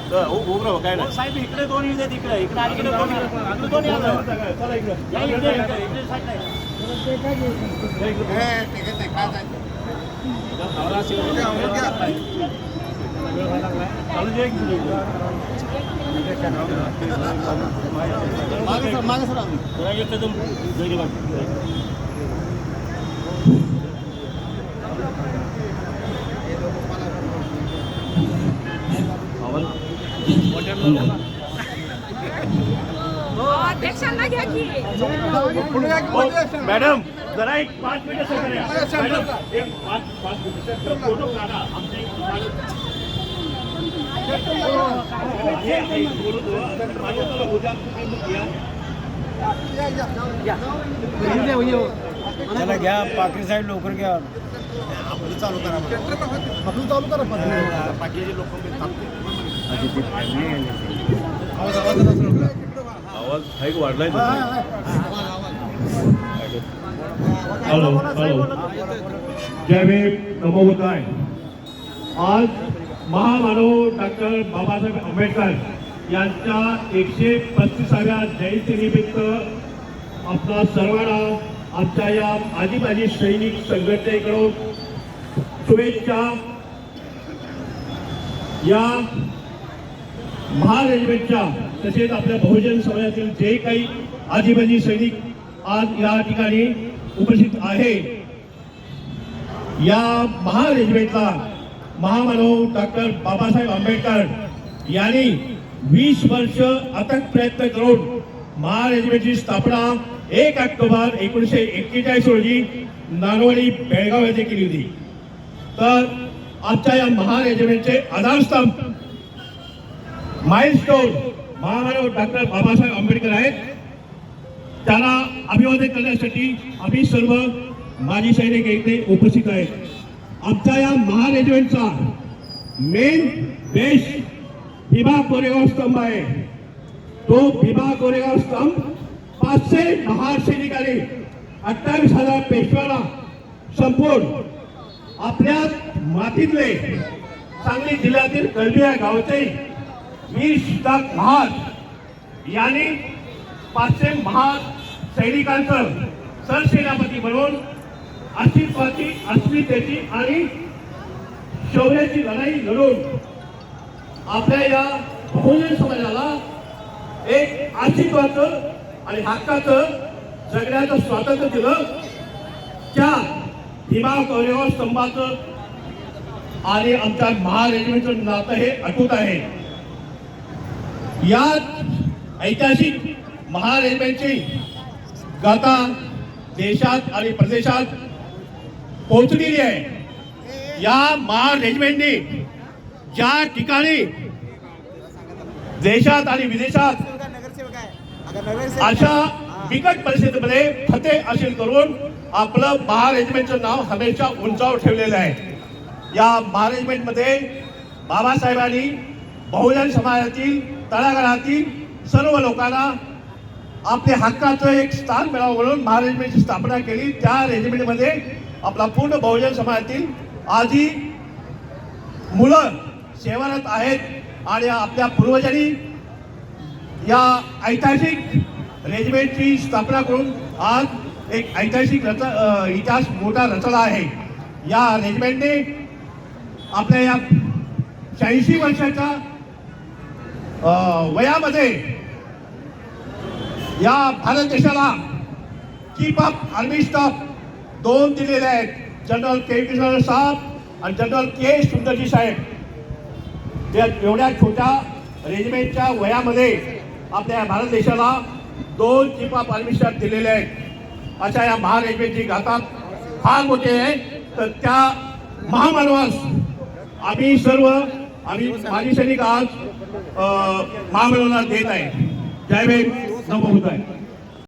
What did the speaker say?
उभं काय नाही साहेब इकडे दोन येऊ देत इकडे इकडे आणि इकडे दोन चला इकडे या इकडे इकडे साईड नाही मागे सर अध्यक्षांना घ्या की मॅडम जरा एक 5 मिनिटं सहकार्य मॅडम एक 5 मिनिटं फोटो काढा आमचे चला घ्या पाकिट साहेब लवकर घ्या आपलं चालू करा आपलं चालू करा बाकीचे लोक आवाज हाईक वाढलाय हॅलो हॅलो जय भीम नमो बुद्धाय आज महामानव डॉक्टर बाबासाहेब आंबेडकर यांच्या 135व्या जयंतीनिमित्त आपला सर्वांना आमच्या या माजी सैनिक संघटनेकडून शुभेच्छा। या महारेजिमेंटच्या तसेच आपल्या बहुजन समाजातील जे काही आदिवासी सैनिक आज या ठिकाणी उपस्थित आहे, या महारेजिमेंटला महामानव डॉक्टर बाबासाहेब आंबेडकर यांनी 20 वर्ष अथक प्रयत्न करून महारेजिमेंटची स्थापना 1 ऑक्टोबर 1941 रोजी नानवडी बेळगाव येथे केली होती। तर आजच्या या महारेजिमेंटचे आधारस्तंभ माइलस्टोन महामानव डॉक्टर बाबासाहेब आंबेडकर आहेत। त्यांना अभिवादन करण्यासाठी आम्ही सर्व माजी सैनिक इथे उपस्थित आहेत। आमच्या या महारेजिमेंटचा मेन बेस भीमा कोरेगाव स्तंभ आहे। तो भीमा कोरेगाव स्तंभ 500 महार सैनिकांनी 28,000 पेशव्याला संपवून आपल्या मातीतले सांगली जिल्ह्यातील कळंबी या गावचे 20 महार यांनी 500 महार सैनिकांचं सरसेनापती बनवून अस्मितेची आणि शौर्याची लढाई लढून आपल्या या बहुजन समाजाला एक अस्तित्वाचं आणि हक्काचं जगण्याचं स्वातंत्र्य दिलं। त्या भीमा कोरेगाव स्तंभाचं आणि आमच्या महारेजिमेंटचं नातं हे अटूट आहे। या ऐतिहासिक महारेजिमेंटची गाथा देशात आणि प्रदेशात पोहोचलेली आहे। या महारेजिमेंटने ज्या ठिकाणी देशात आणि विदेशात अशा बिकट परिस्थितीमध्ये फतेह हासिल करून आपलं महारेजिमेंटचं नाव हमेशा उंचावर ठेवलेलं आहे। या महारेजिमेंटमध्ये बाबासाहेबांनी बहुजन समाजातील तळागाळातील सर्व लोकांना आपल्या हक्काचं एक स्थान मिळावं म्हणून महारेजिमेंटची स्थापना केली। त्या रेजिमेंटमध्ये आपला पूर्ण बहुजन समाजातील आजी मुलं सेवारत आहेत आणि आपल्या पूर्वजांनी या ऐतिहासिक रेजिमेंटची स्थापना करून आज एक ऐतिहासिक इतिहास मोठा रचला आहे। या रेजिमेंटने आपल्या या 86 वर्षाच्या वयामध्ये या भारत देशाला चीफ ऑफ आर्मी स्टाफ 2 दिलेले आहेत, जनरल के कृष्ण साहेब आणि जनरल के सुंदरजी साहेब। त्या एवढ्या छोट्या रेजिमेंटच्या वयामध्ये आपल्या भारत देशाला 2 चीफ ऑफ आर्मी स्टाफ दिलेले आहेत। अशा या महारेजिमेंटची गाथा फार मोठी आहे। तर त्या महामानवास आम्ही माजी सैनिक आज महामानवाला देत आहे। जय भीम नमो बुद्धाय।